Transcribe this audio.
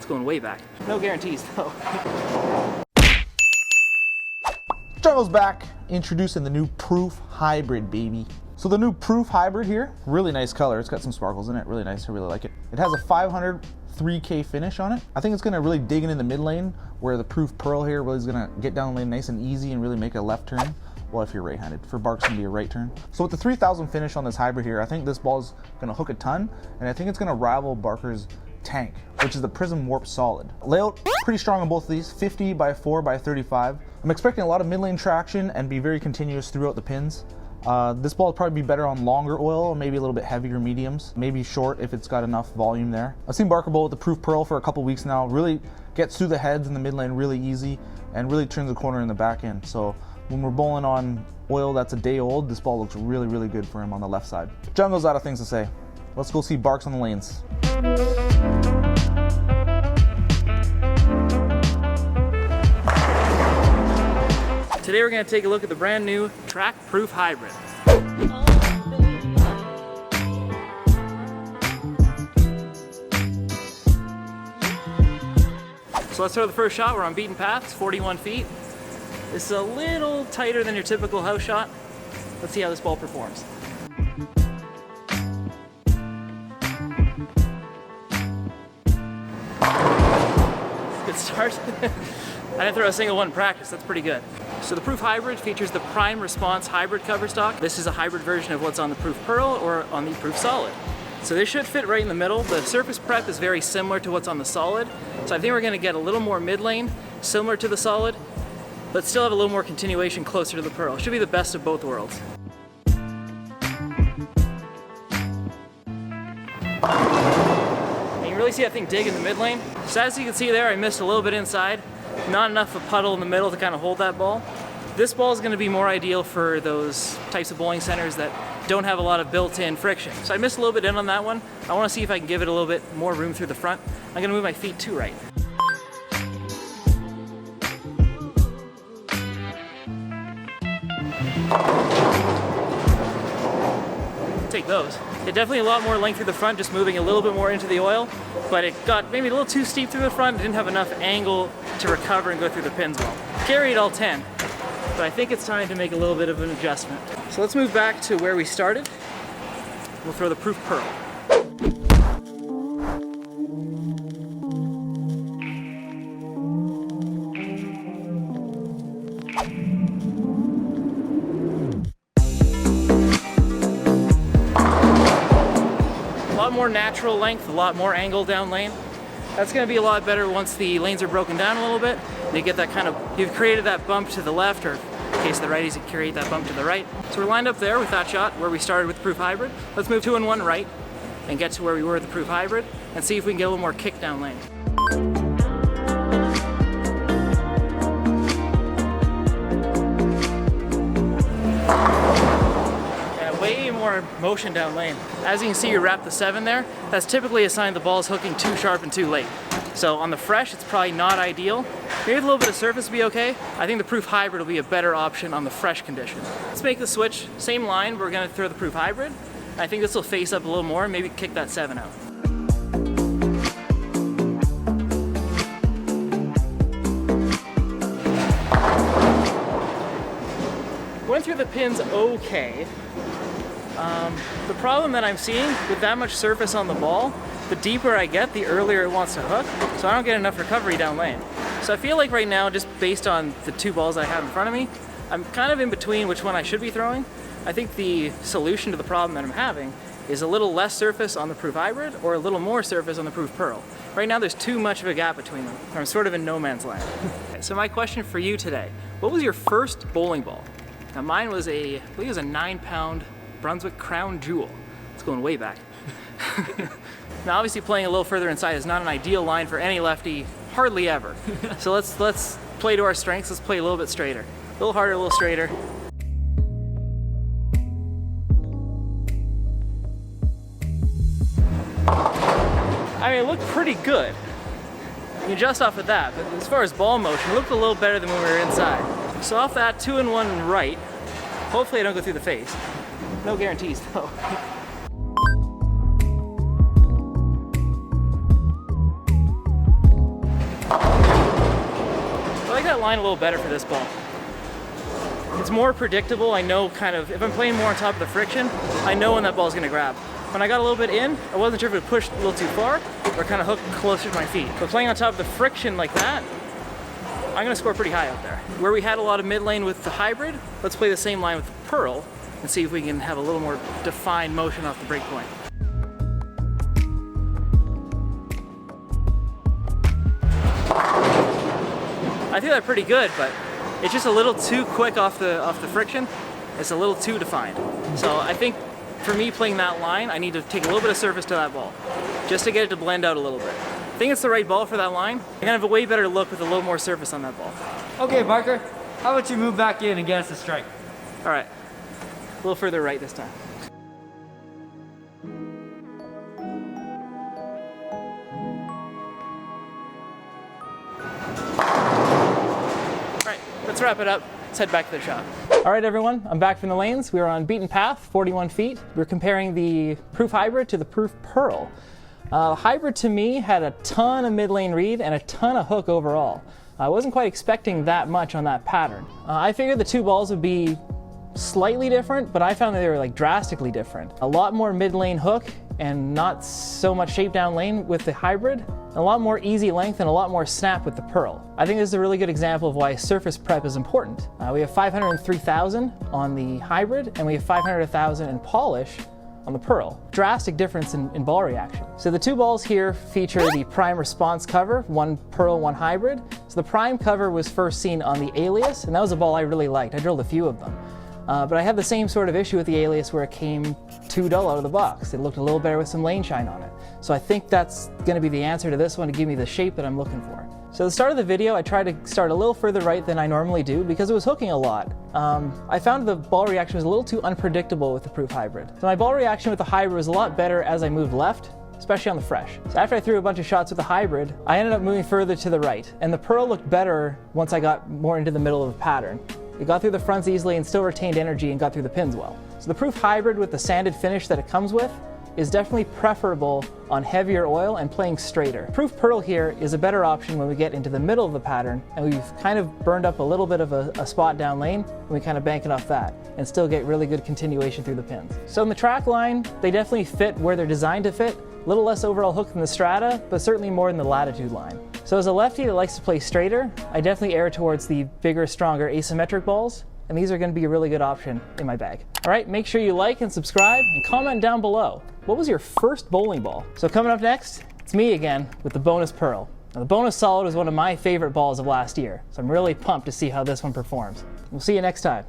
going way back. No guarantees though. Jungle's back, introducing the new Proof Hybrid, baby. So the new Proof Hybrid here, really nice color. It's got some sparkles in it, really nice, I really like it. It has a 500 3K finish on it. I think it's gonna really dig in the mid lane where the Proof Pearl here really is gonna get down the lane nice and easy and really make a left turn. Well, if you're right-handed. For Bark's gonna be a right turn. So with the 3000 finish on this hybrid here, I think this ball's gonna hook a ton, and I think it's gonna rival Barker's tank, which is the Prism Warp Solid. Layout, pretty strong on both of these, 50 by 4 by 35. I'm expecting a lot of mid lane traction and be very continuous throughout the pins. This ball will probably be better on longer oil, or maybe a little bit heavier mediums, maybe short if it's got enough volume there. I've seen Barker bowl with the Proof Pearl for a couple weeks now, really gets through the heads in the mid lane really easy, and really turns the corner in the back end. So when we're bowling on oil that's a day old, this ball looks really, really good for him on the left side. Jungle's out of things to say. Let's go see Barks on the lanes. Today we're going to take a look at the brand new Track Proof Hybrid. So let's throw the first shot. We're on beaten paths, 41 feet. This is a little tighter than your typical house shot. Let's see how this ball performs. Good start. I didn't throw a single one in practice, that's pretty good. So the Proof Hybrid features the Prime Response Hybrid cover stock. This is a hybrid version of what's on the Proof Pearl or on the Proof Solid. So they should fit right in the middle. The surface prep is very similar to what's on the Solid. So I think we're gonna get a little more mid lane, similar to the Solid, but still have a little more continuation closer to the Pearl. Should be the best of both worlds. And you really see that thing dig in the mid lane. So as you can see there, I missed a little bit inside. Not enough of a puddle in the middle to kind of hold that ball. This ball is going to be more ideal for those types of bowling centers that don't have a lot of built-in friction. So I missed a little bit in on that one. I want to see if I can give it a little bit more room through the front. I'm going to move my feet to right. Take those. It definitely a lot more length through the front, just moving a little bit more into the oil, but it got maybe a little too steep through the front. It didn't have enough angle to recover and go through the pins well. Carried all 10, but I think it's time to make a little bit of an adjustment. So let's move back to where we started. We'll throw the Proof Pearl. A lot more natural length, a lot more angle down lane. That's going to be a lot better once the lanes are broken down a little bit. You get that kind of, you've created that bump to the left, or in case of the righties, you create that bump to the right. So we're lined up there with that shot where we started with the Proof Hybrid. Let's move 2 and 1 right and get to where we were with the Proof Hybrid and see if we can get a little more kick down lane. Way more motion down lane. As you can see, you wrap the 7 there. That's typically a sign the ball's hooking too sharp and too late. So on the fresh, it's probably not ideal. Maybe a little bit of surface would be okay. I think the Proof Hybrid will be a better option on the fresh condition. Let's make the switch. Same line, we're gonna throw the Proof Hybrid. I think this will face up a little more, maybe kick that 7 out. Went through the pins okay. The problem that I'm seeing with that much surface on the ball, the deeper I get, the earlier it wants to hook, so I don't get enough recovery down lane. So I feel like right now, just based on the 2 balls I have in front of me, I'm kind of in between which one I should be throwing. I think the solution to the problem that I'm having is a little less surface on the Proof Hybrid or a little more surface on the Proof Pearl. Right now there's too much of a gap between them. I'm sort of in no man's land. So my question for you today, what was your first bowling ball? Now mine was I believe it was a 9-pound Brunswick Crown Jewel. It's going way back. Now obviously playing a little further inside is not an ideal line for any lefty, hardly ever. So let's play to our strengths, let's play a little bit straighter. A little harder, a little straighter. I mean, it looked pretty good. You can adjust off of that, but as far as ball motion, it looked a little better than when we were inside. So off that 2 and 1 right, hopefully I don't go through the face. No guarantees though. that line a little better for this ball. It's more predictable. I know kind of, if I'm playing more on top of the friction, I know when that ball's gonna grab. When I got a little bit in, I wasn't sure if it pushed a little too far or kind of hooked closer to my feet. But playing on top of the friction like that, I'm gonna score pretty high out there. Where we had a lot of mid lane with the hybrid, let's play the same line with the Pearl and see if we can have a little more defined motion off the break point. I think that's pretty good, but it's just a little too quick off the friction. It's a little too defined. So I think for me playing that line, I need to take a little bit of surface to that ball just to get it to blend out a little bit. I think it's the right ball for that line. I can have a way better look with a little more surface on that ball. Okay, Parker, how about you move back in and get us a strike? All right, a little further right this time. All right, let's wrap it up. Let's head back to the shop. All right, everyone, I'm back from the lanes. We were on beaten path, 41 feet. We're comparing the Proof Hybrid to the Proof Pearl. Hybrid to me had a ton of mid lane read and a ton of hook overall. I wasn't quite expecting that much on that pattern. I figured the two balls would be slightly different, but I found that they were like drastically different. A lot more mid lane hook and not so much shape down lane with the hybrid. A lot more easy length and a lot more snap with the Pearl. I think this is a really good example of why surface prep is important. We have 503,000 on the hybrid and we have 500,000 in polish on the Pearl. Drastic difference in ball reaction. So the two balls here feature the prime response cover, one Pearl, one hybrid. So the prime cover was first seen on the Alias, and that was a ball I really liked. I drilled a few of them. But I had the same sort of issue with the Alias where it came too dull out of the box. It looked a little better with some lane shine on it. So I think that's gonna be the answer to this one to give me the shape that I'm looking for. So at the start of the video, I tried to start a little further right than I normally do because it was hooking a lot. I found the ball reaction was a little too unpredictable with the Proof Hybrid. So my ball reaction with the hybrid was a lot better as I moved left, especially on the fresh. So after I threw a bunch of shots with the hybrid, I ended up moving further to the right. And the Pearl looked better once I got more into the middle of the pattern. It got through the fronts easily and still retained energy and got through the pins well. So the Proof Hybrid with the sanded finish that it comes with is definitely preferable on heavier oil and playing straighter. Proof Pearl here is a better option when we get into the middle of the pattern and we've kind of burned up a little bit of a spot down lane and we kind of bank it off that and still get really good continuation through the pins. So in the track line, they definitely fit where they're designed to fit. A little less overall hook than the Strata, but certainly more in the Latitude line. So as a lefty that likes to play straighter, I definitely err towards the bigger, stronger asymmetric balls, and these are going to be a really good option in my bag. All right, make sure you like and subscribe and comment down below. What was your first bowling ball? So coming up next, it's me again with the Bonus Pearl. Now the Bonus Solid was one of my favorite balls of last year, so I'm really pumped to see how this one performs. We'll see you next time.